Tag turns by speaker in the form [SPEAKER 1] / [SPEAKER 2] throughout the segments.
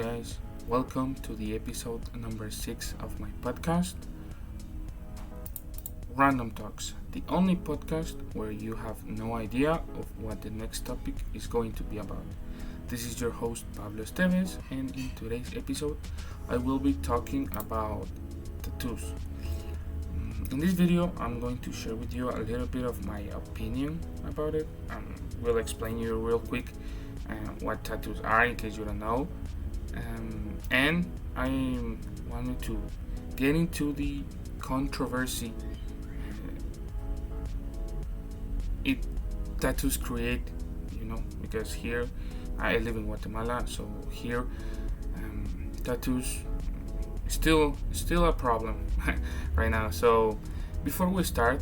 [SPEAKER 1] guys, welcome to the episode number 6 of my podcast, Random Talks, the only podcast where you have no idea of what the next topic is going to be about. This is your host Pablo Esteves, and in today's episode, I will be talking about tattoos. In this video, I'm going to share with you a little bit of my opinion about it. We'll explain you real quick what tattoos are in case you don't know. And I wanted to get into the controversy tattoos create, because here I live in Guatemala, so here tattoos still a problem right now. So before we start,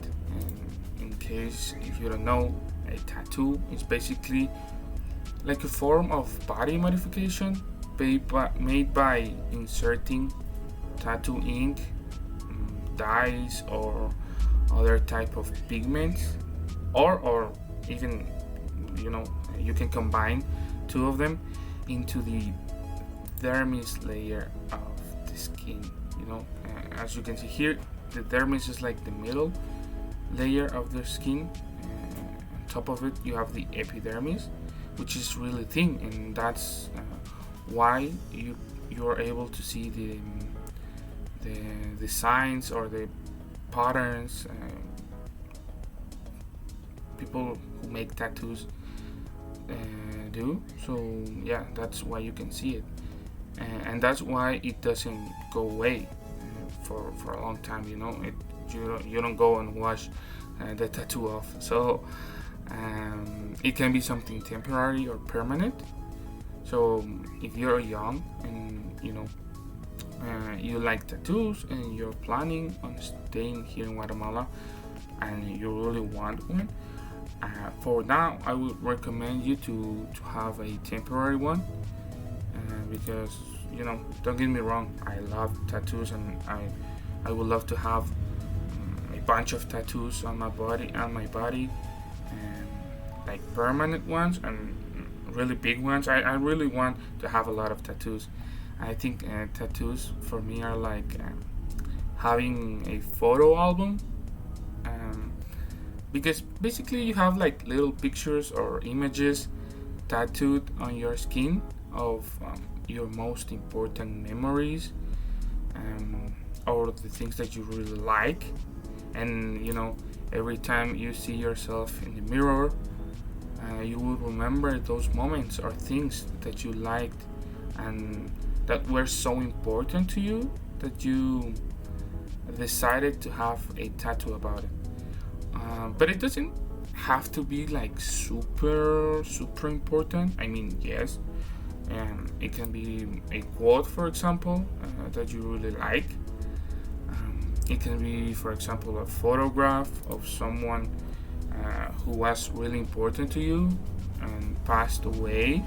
[SPEAKER 1] in case if you don't know, a tattoo is basically like a form of body modification made by inserting tattoo ink, dyes, or other type of pigments, or even you can combine two of them into the dermis layer of the skin. As you can see here, the dermis is like the middle layer of the skin. On top of it you have the epidermis, which is really thin, and that's why you're able to see the signs or the patterns people who make tattoos do. So yeah, that's why you can see it, and that's why it doesn't go away for a long time. You don't go and wash the tattoo off. So it can be something temporary or permanent. So if you're young and you like tattoos and you're planning on staying here in Guatemala and you really want one, for now I would recommend you to have a temporary one, because don't get me wrong, I love tattoos and I would love to have a bunch of tattoos on my body, and like permanent ones and really big ones. I really want to have a lot of tattoos. I think tattoos for me are like having a photo album, because basically you have like little pictures or images tattooed on your skin of your most important memories, or the things that you really like. And every time you see yourself in the mirror, you will remember those moments or things that you liked and that were so important to you that you decided to have a tattoo about it. But it doesn't have to be like super important. I mean, yes, it can be a quote, for example, that you really like. It can be, for example, a photograph of someone who was really important to you and passed away,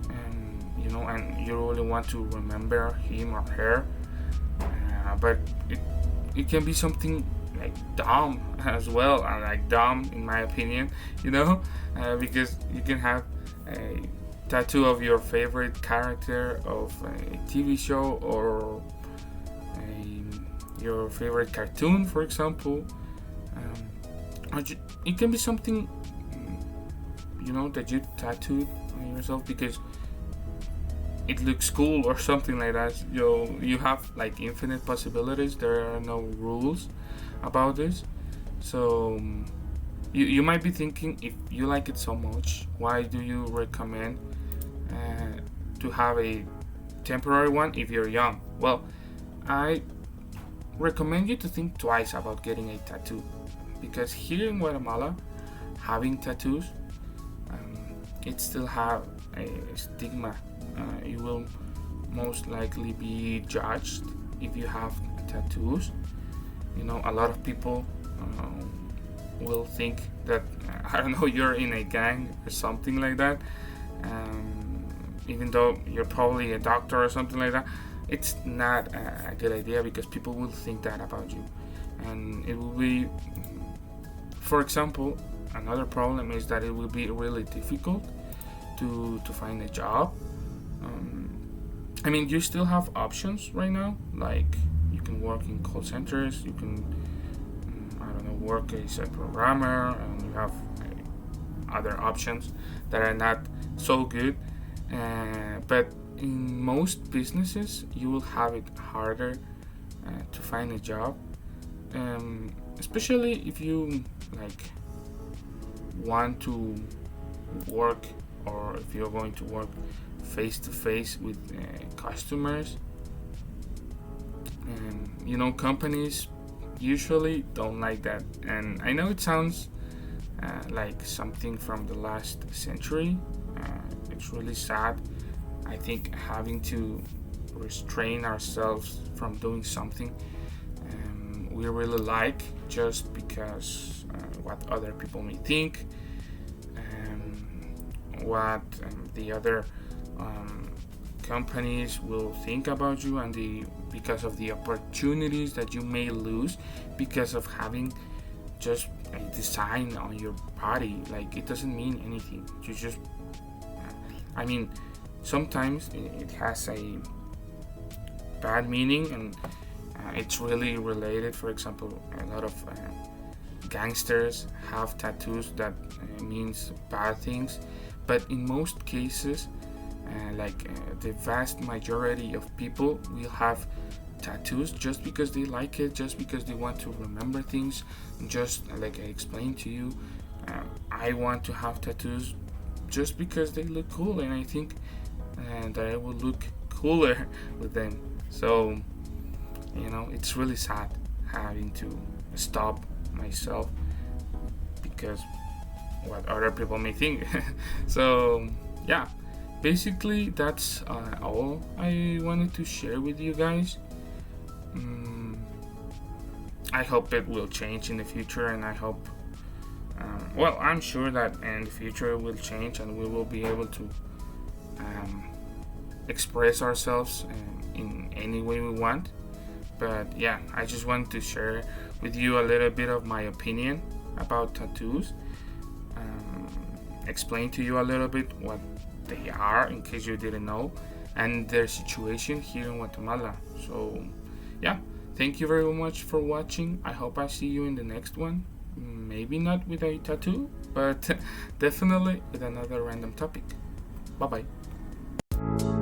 [SPEAKER 1] and you really want to remember him or her. But it can be something like dumb as well, like dumb in my opinion, because you can have a tattoo of your favorite character of a TV show, or your favorite cartoon, for example. It can be something that you tattooed on yourself because it looks cool or something like that. You have like infinite possibilities. There are no rules about this. So you might be thinking, if you like it so much, why do you recommend to have a temporary one if you're young? Well, I recommend you to think twice about getting a tattoo, because here in Guatemala, having tattoos, it still have a stigma. You will most likely be judged if you have tattoos. A lot of people will think that you're in a gang or something like that, even though you're probably a doctor or something like that. It's not a good idea, because people will think that about you, and it will be, for example, another problem is that it will be really difficult to find a job, I mean, you still have options right now, like you can work in call centers, you can, I don't know, work as a programmer, and you have other options that are not so good. But in most businesses, you will have it harder to find a job, especially if you like want to work, or if you're going to work face to face with customers. Companies usually don't like that, and I know it sounds like something from the last century. It's really sad, I think, having to restrain ourselves from doing something we really like just because what other people may think, what the other companies will think about you, and because of the opportunities that you may lose because of having just a design on your body. Like, it doesn't mean anything. You just, I mean, sometimes it has a bad meaning, and it's really related. For example, a lot of gangsters have tattoos that means bad things, but in most cases, the vast majority of people will have tattoos just because they like it, just because they want to remember things. Just like I explained to you, I want to have tattoos just because they look cool, and I think that I will look cooler with them. So it's really sad having to stop myself because what other people may think. So yeah, basically that's all I wanted to share with you guys. I hope it will change in the future, and I hope I'm sure that in the future it will change, and we will be able to express ourselves in any way we want. But yeah, I just wanted to share with you a little bit of my opinion about tattoos, explain to you a little bit what they are in case you didn't know, and their situation here in Guatemala. So yeah, thank you very much for watching. I hope I see you in the next one. Maybe not with a tattoo, but definitely with another random topic. Bye bye.